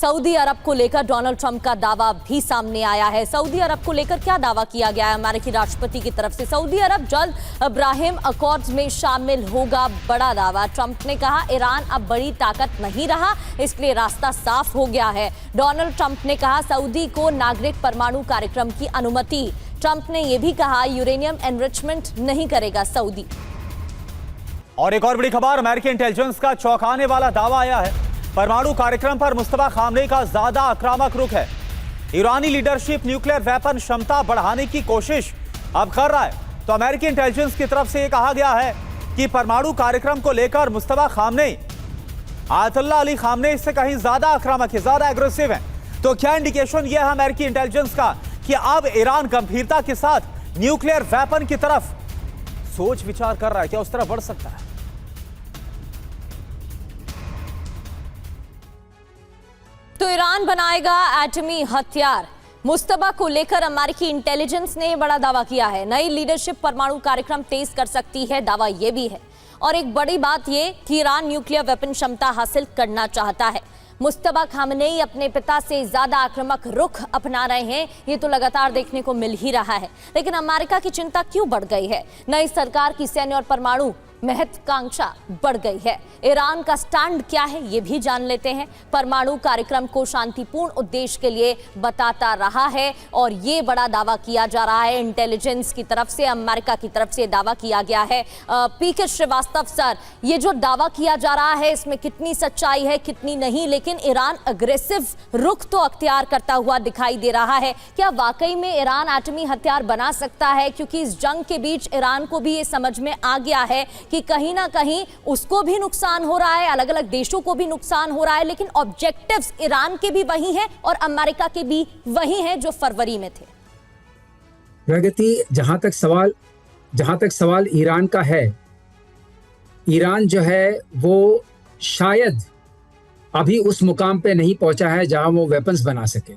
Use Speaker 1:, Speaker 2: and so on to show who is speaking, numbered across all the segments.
Speaker 1: Saudi अरब को लेकर Donald Trump का दावा भी सामने आया है। सऊदी अरब को लेकर क्या दावा किया गया है अमेरिकी राष्ट्रपति की तरफ से? सऊदी अरब जल्द इब्राहिम अकॉर्ड्स में शामिल होगा, बड़ा दावा। ट्रंप ने कहा ईरान अब बड़ी ताकत नहीं रहा, इसलिए रास्ता साफ हो गया है। डोनाल्ड ट्रंप ने कहा सऊदी को नागरिक परमाणु कार्यक्रम की अनुमति। ट्रंप ने यह भी कहा यूरेनियम एनरिचमेंट नहीं करेगा सऊदी।
Speaker 2: और एक और बड़ी खबर, अमेरिकी इंटेलिजेंस का चौंकाने वाला दावा आया है। परमाणु कार्यक्रम पर मुस्तफा खामनेई का ज्यादा आक्रामक रुख है। ईरानी लीडरशिप न्यूक्लियर वेपन क्षमता बढ़ाने की कोशिश अब कर रहा है। तो अमेरिकी इंटेलिजेंस की तरफ से यह कहा गया है कि परमाणु कार्यक्रम को लेकर Mustafa Khamenei Ayatollah Ali Khamenei से कहीं ज्यादा आक्रामक है, ज्यादा एग्रेसिव है। तो क्या इंडिकेशन यह है अमेरिकी इंटेलिजेंस का कि अब ईरान गंभीरता के साथ न्यूक्लियर वेपन की तरफ सोच विचार कर रहा है? क्या उस तरफ बढ़ सकता है?
Speaker 1: तो ईरान बनाएगा एटमी हथियार। मुस्तफा को लेकर अमेरिकी इंटेलिजेंस ने बड़ा दावा किया है। नई लीडरशिप परमाणु कार्यक्रम तेज कर सकती है, दावा यह भी है। और एक बड़ी बात यह कि ईरान न्यूक्लियर वेपन क्षमता हासिल करना चाहता है। मुस्तफा खामनेई अपने पिता से ज्यादा आक्रामक रुख अपना रहे हैं, ये तो लगातार देखने को मिल ही रहा है। लेकिन अमेरिका की चिंता क्यों बढ़ गई है? नई सरकार की सैन्य और परमाणु महत्वाकांक्षा बढ़ गई है। ईरान का स्टैंड क्या है ये भी जान लेते हैं। परमाणु कार्यक्रम को शांतिपूर्ण उद्देश्य के लिए बताता रहा है और ये बड़ा दावा किया जा रहा है इंटेलिजेंस की तरफ से, अमेरिका की तरफ से दावा किया गया है। पीके श्रीवास्तव सर, ये जो दावा किया जा रहा है इसमें कितनी सच्चाई है कितनी नहीं, लेकिन ईरान अग्रेसिव रुख तो अख्तियार करता हुआ दिखाई दे रहा है। क्या वाकई में ईरान एटमी हथियार बना सकता है? क्योंकि इस जंग के बीच ईरान को भी ये समझ में आ गया है कि कहीं ना कहीं उसको भी नुकसान हो रहा है, अलग अलग देशों को भी नुकसान हो रहा है, लेकिन ऑब्जेक्टिव्स ईरान के भी वही हैं और अमेरिका के भी वही हैं जो फरवरी में थे।
Speaker 3: प्रगति, जहां तक सवाल ईरान का है, ईरान जो है वो शायद अभी उस मुकाम पे नहीं पहुंचा है जहां वो वेपन्स बना सके।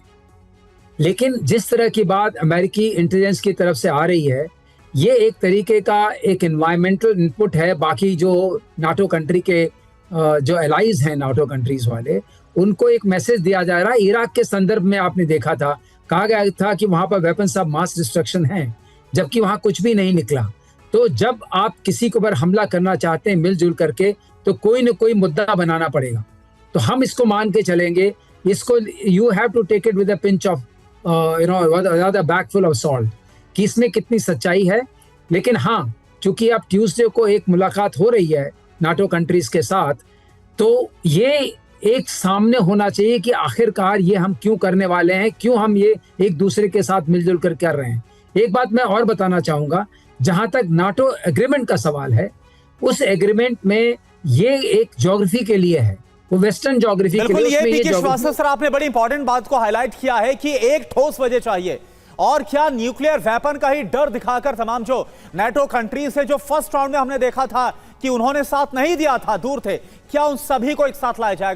Speaker 3: लेकिन जिस तरह की बात अमेरिकी इंटेलिजेंस की तरफ से आ रही है, ये एक तरीके का एक एनवायरमेंटल इनपुट है। बाकी जो नाटो कंट्री के जो एलाइज हैं, नाटो कंट्रीज वाले, उनको एक मैसेज दिया जा रहा है। इराक के संदर्भ में आपने देखा था, कहा गया था कि वहां पर वेपन्स ऑफ मास डिस्ट्रक्शन हैं, जबकि वहां कुछ भी नहीं निकला। तो जब आप किसी के ऊपर हमला करना चाहते हैं मिलजुल करके, तो कोई न कोई मुद्दा बनाना पड़ेगा। तो हम इसको मान के चलेंगे, इसको you have to take it with a pinch of bag full of salt कि इसमें कितनी सच्चाई है। लेकिन हाँ, चूंकि अब ट्यूसडे को एक मुलाकात हो रही है नाटो कंट्रीज के साथ, तो ये एक सामने होना चाहिए कि आखिरकार ये हम क्यों करने वाले हैं, क्यों हम ये एक दूसरे के साथ मिलजुल कर कर रहे हैं। एक बात मैं और बताना चाहूंगा, जहां तक नाटो एग्रीमेंट का सवाल है, उस एग्रीमेंट में ये एक ज्योग्राफी के लिए है, वो वेस्टर्न ज्योग्राफी के लिए।
Speaker 2: सर, आपने बड़ी इंपॉर्टेंट बात को हाईलाइट किया है कि एक ठोस वजह चाहिए। और क्या न्यूक्लियर वेपन का ही डर दिखाकर तमाम जो नाटो कंट्रीज है, जो फर्स्ट राउंड में हमने देखा था कि उन्होंने साथ नहीं दिया था, दूर थे, क्या उन सभी को एक साथ लाया जाएगा?